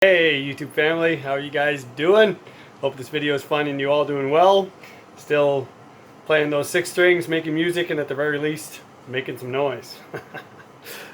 Hey YouTube family, how are you guys doing? Hope this video is fun and you all doing well. Still playing those 6 strings, making music, and at the very least making some noise.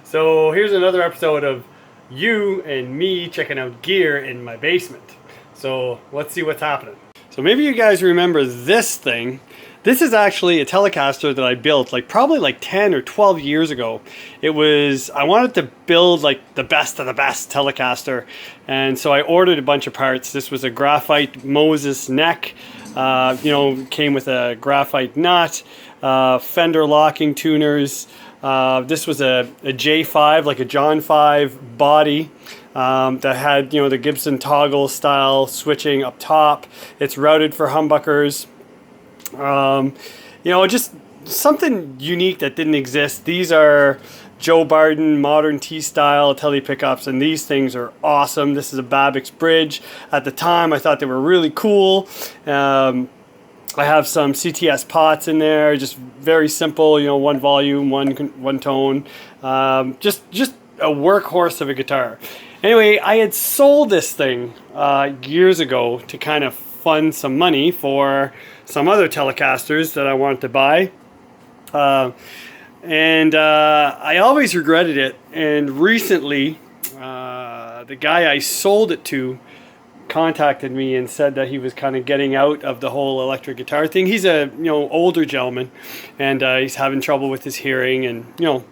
So here's another episode of you and me checking out gear in my basement. So let's see what's happening. So maybe you guys remember this thing. This is actually a Telecaster that I built probably 10 or 12 years ago. I wanted to build the best of the best Telecaster, and so I ordered a bunch of parts. This was a graphite Moses neck, came with a graphite nut, fender locking tuners. This was a J5, like a John 5 body. That had the Gibson toggle style switching up top. It's routed for humbuckers. Just something unique that didn't exist. These are Joe Barden modern T-style tele pickups, and these things are awesome. This is a Babix bridge. At the time, I thought they were really cool. I have some CTS pots in there, just very simple. One volume, one tone. Just a workhorse of a guitar. Anyway, I had sold this thing years ago to kind of fund some money for some other Telecasters that I wanted to buy. I always regretted it. And recently, the guy I sold it to contacted me and said that he was kind of getting out of the whole electric guitar thing. He's a older gentleman, and he's having trouble with his hearing and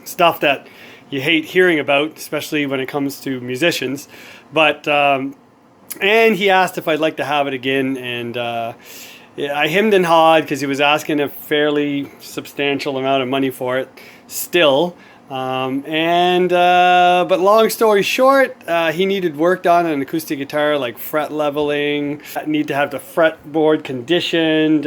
stuff that you hate hearing about, especially when it comes to musicians. But and he asked if I'd like to have it again, and I hemmed and hawed because he was asking a fairly substantial amount of money for it still. But long story short, he needed work done on an acoustic guitar, like fret leveling, need to have the fretboard conditioned,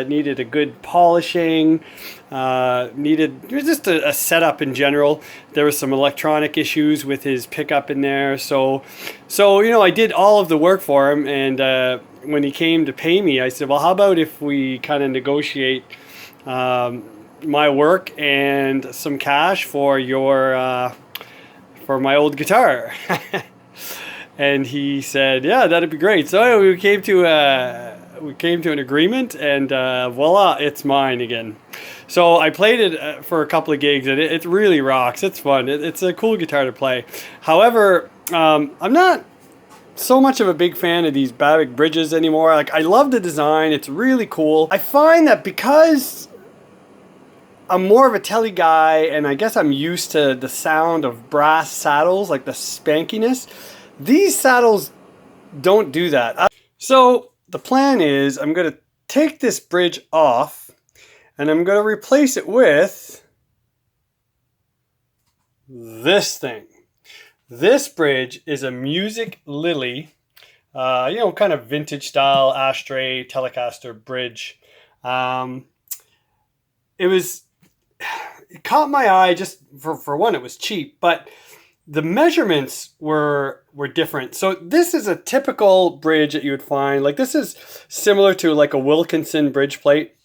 needed a good polishing, needed just a setup in general. There was some electronic issues with his pickup in there, so I did all of the work for him, and when he came to pay me, I said, well, how about if we kind of negotiate my work and some cash for for my old guitar. And he said, yeah, that'd be great. So anyway, we came to an agreement, and voila, it's mine again. So I played it for a couple of gigs, and it really rocks. It's fun. It's a cool guitar to play. However, I'm not so much of a big fan of these Babbitt bridges anymore. I love the design. It's really cool. I find that because I'm more of a tele guy, and I guess I'm used to the sound of brass saddles, like the spankiness. These saddles don't do that. So the plan is I'm going to take this bridge off, and I'm going to replace it with this thing. This bridge is a Musiclily, kind of vintage style ashtray Telecaster bridge. It caught my eye just for one, it was cheap, but the measurements were different. So this is a typical bridge that you would find. This is similar to a Wilkinson bridge plate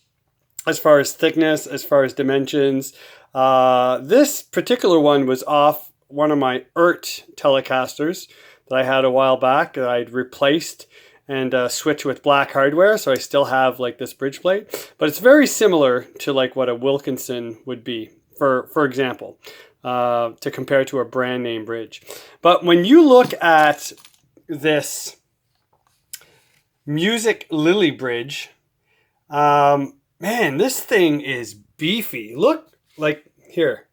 as far as thickness, as far as dimensions. This particular one was off one of my Telecasters that I had a while back that I'd replaced and switch with black hardware, so I still have this bridge plate, but it's very similar to what a Wilkinson would be, for example, to compare to a brand name bridge. But when you look at this Musiclily bridge, man, this thing is beefy. Look, here.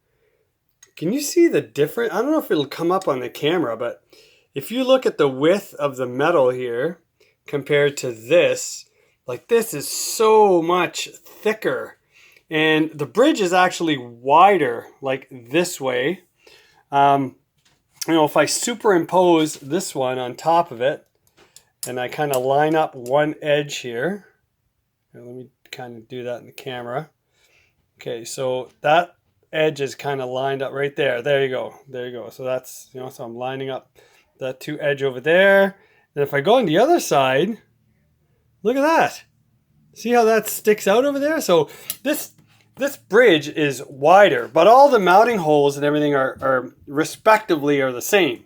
Can you see the difference? I don't know if it'll come up on the camera, but if you look at the width of the metal here compared to this, this is so much thicker. And the bridge is actually wider, this way. If I superimpose this one on top of it, and I kind of line up one edge here. Let me kind of do that in the camera. Okay, so that edge is kind of lined up right there. There you go. There you go. So that's, so I'm lining up that two edge over there. And if I go on the other side, look at that. See how that sticks out over there? So this bridge is wider, but all the mounting holes and everything are respectively the same.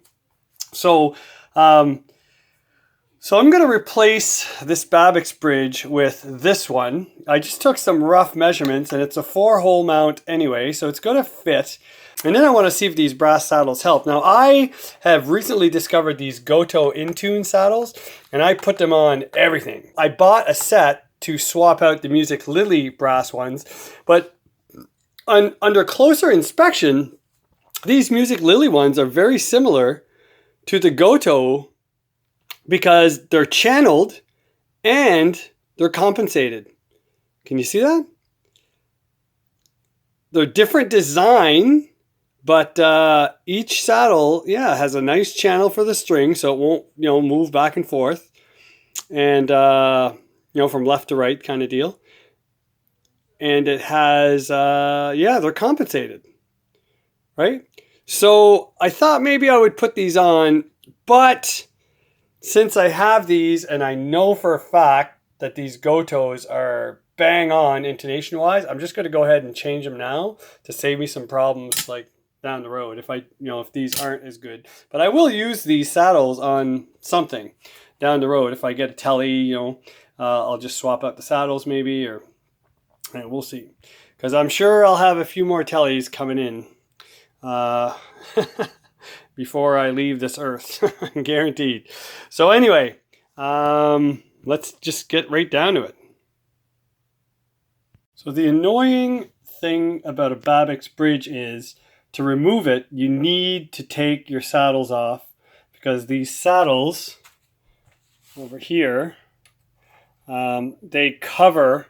So, so I'm going to replace this Babbitt's bridge with this one. I just took some rough measurements, and it's a 4-hole mount anyway, so it's going to fit. And then I want to see if these brass saddles help. Now, I have recently discovered these Gotoh in-tune saddles, and I put them on everything. I bought a set to swap out the Musiclily brass ones, but under closer inspection, these Musiclily ones are very similar to the Gotoh because they're channeled and they're compensated. Can you see that? They're different design, but each saddle, yeah, has a nice channel for the string, so it won't, move back and forth, and from left to right kind of deal. And it has, yeah, they're compensated, right? So I thought maybe I would put these on, but since I have these and I know for a fact that these Gotohs are bang on intonation wise, I'm just going to go ahead and change them now to save me some problems like down the road if these aren't as good. But I will use these saddles on something down the road. If I get a telly, I'll just swap out the saddles maybe, and we'll see. Because I'm sure I'll have a few more tellies coming in before I leave this earth, guaranteed. So anyway, let's just get right down to it. So the annoying thing about a Babbitt's bridge is, to remove it, you need to take your saddles off, because these saddles over here, they cover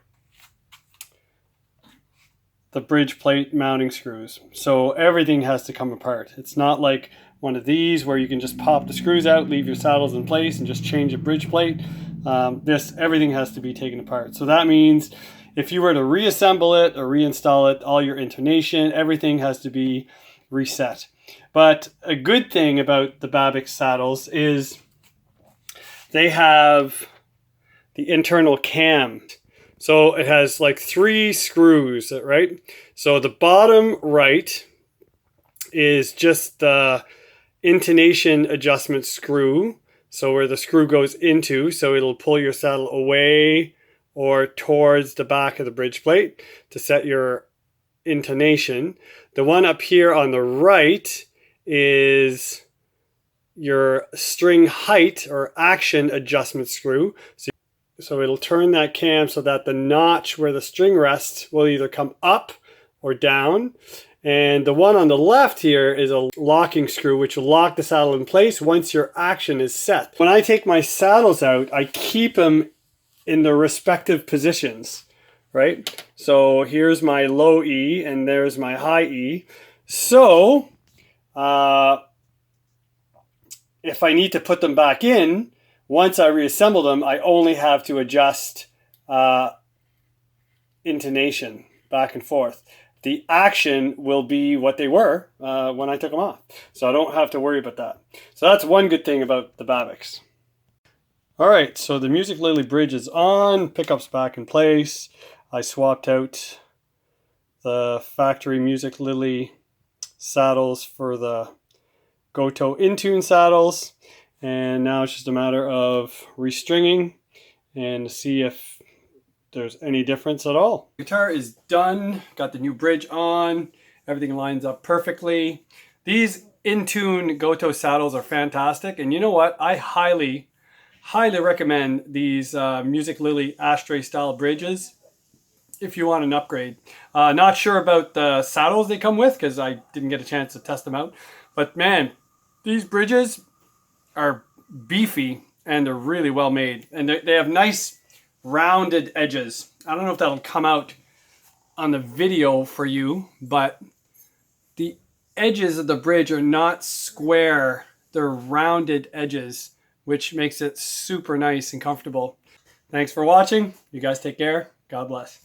the bridge plate mounting screws. So everything has to come apart. It's not like one of these where you can just pop the screws out, leave your saddles in place, and just change a bridge plate. Everything has to be taken apart. So that means if you were to reassemble it or reinstall it, all your intonation, everything has to be reset. But a good thing about the Babbitt saddles is they have the internal cam. So it has like 3 screws, right? So the bottom right is just the intonation adjustment screw. So where the screw goes into, so it'll pull your saddle away or towards the back of the bridge plate to set your intonation. The one up here on the right is your string height or action adjustment screw. So it'll turn that cam so that the notch where the string rests will either come up or down. And the one on the left here is a locking screw, which will lock the saddle in place once your action is set. When I take my saddles out, I keep them in the respective positions, right? So here's my low E and there's my high E. So if I need to put them back in, once I reassemble them, I only have to adjust intonation back and forth. The action will be what they were when I took them off. So I don't have to worry about that. So that's one good thing about the Babbitt's. All right, so the Musiclily bridge is on, pickups back in place. I swapped out the factory Musiclily saddles for the Gotoh in-tune saddles. And now it's just a matter of restringing and see if there's any difference at all. The guitar is done, got the new bridge on, everything lines up perfectly. These in-tune Gotoh saddles are fantastic, and you know what? I highly recommend these Musiclily ashtray style bridges if you want an upgrade. Not sure about the saddles they come with because I didn't get a chance to test them out, but man, these bridges are beefy and they're really well made, and they have nice rounded edges. I don't know if that'll come out on the video for you, but the edges of the bridge are not square, they're rounded edges, which makes it super nice and comfortable. Thanks for watching. You guys take care. God bless.